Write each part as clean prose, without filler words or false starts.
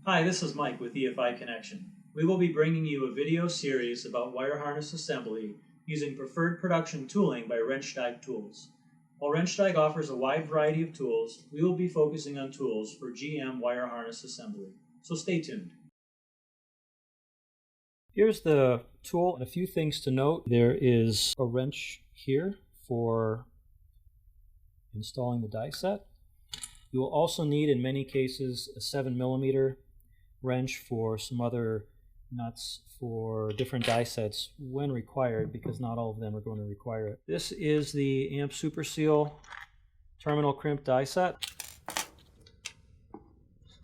Hi, this is Mike with EFI Connection. We will be bringing you a video series about wire harness assembly using preferred production tooling by Rennsteig tools. While Rennsteig offers a wide variety of tools, we will be focusing on tools for GM wire harness assembly. So stay tuned. Here's the tool and a few things to note. There is a wrench here for installing the die set. You will also need, in many cases, a 7mm wrench for some other nuts for different die sets when required, because not all of them are going to require it. This is the AMP Super Seal terminal crimp die set.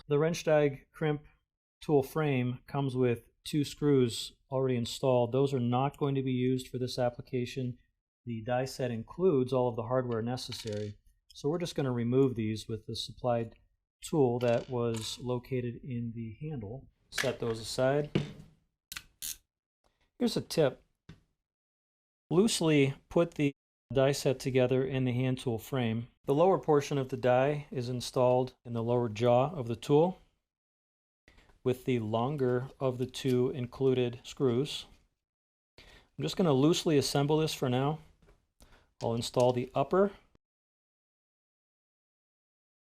The Rennsteig crimp tool frame comes with 2 screws already installed. Those are not going to be used for this application. The die set includes all of the hardware necessary. So we're just going to remove these with the supplied tool that was located in the handle. Set those aside. Here's a tip. Loosely put the die set together in the hand tool frame. The lower portion of the die is installed in the lower jaw of the tool with the longer of the 2 included screws. I'm just going to loosely assemble this for now. I'll install the upper.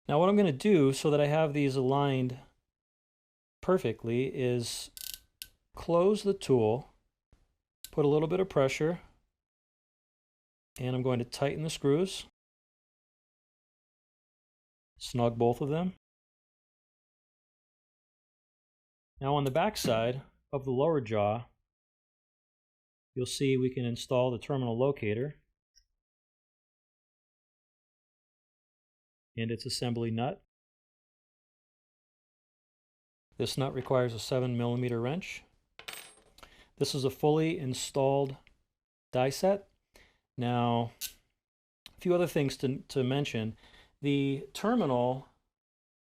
Now what I'm going to do so that I have these aligned perfectly is close the tool, put a little bit of pressure, and I'm going to tighten the screws, snug both of them. Now on the back side of the lower jaw, you'll see we can install the terminal locator and its assembly nut. This nut requires a 7mm wrench. This is a fully installed die set. Now, a few other things to mention. The terminal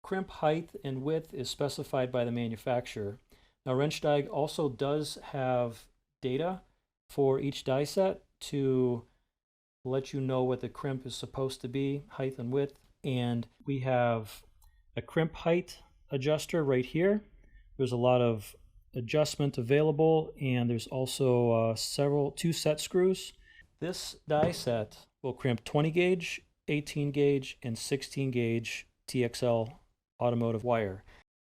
crimp height and width is specified by the manufacturer. Now, Rennsteig also does have data for each die set to let you know what the crimp is supposed to be, height and width. And we have a crimp height adjuster right here. There's a lot of adjustment available, and there's also 2 set screws. This die set will crimp 20 gauge, 18 gauge, and 16 gauge TXL automotive wire.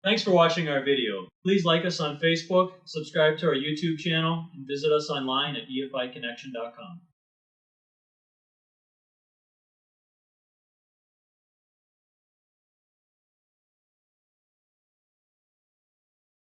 Thanks for watching our video. Please like us on Facebook, subscribe to our YouTube channel, and visit us online at eficonnection.com.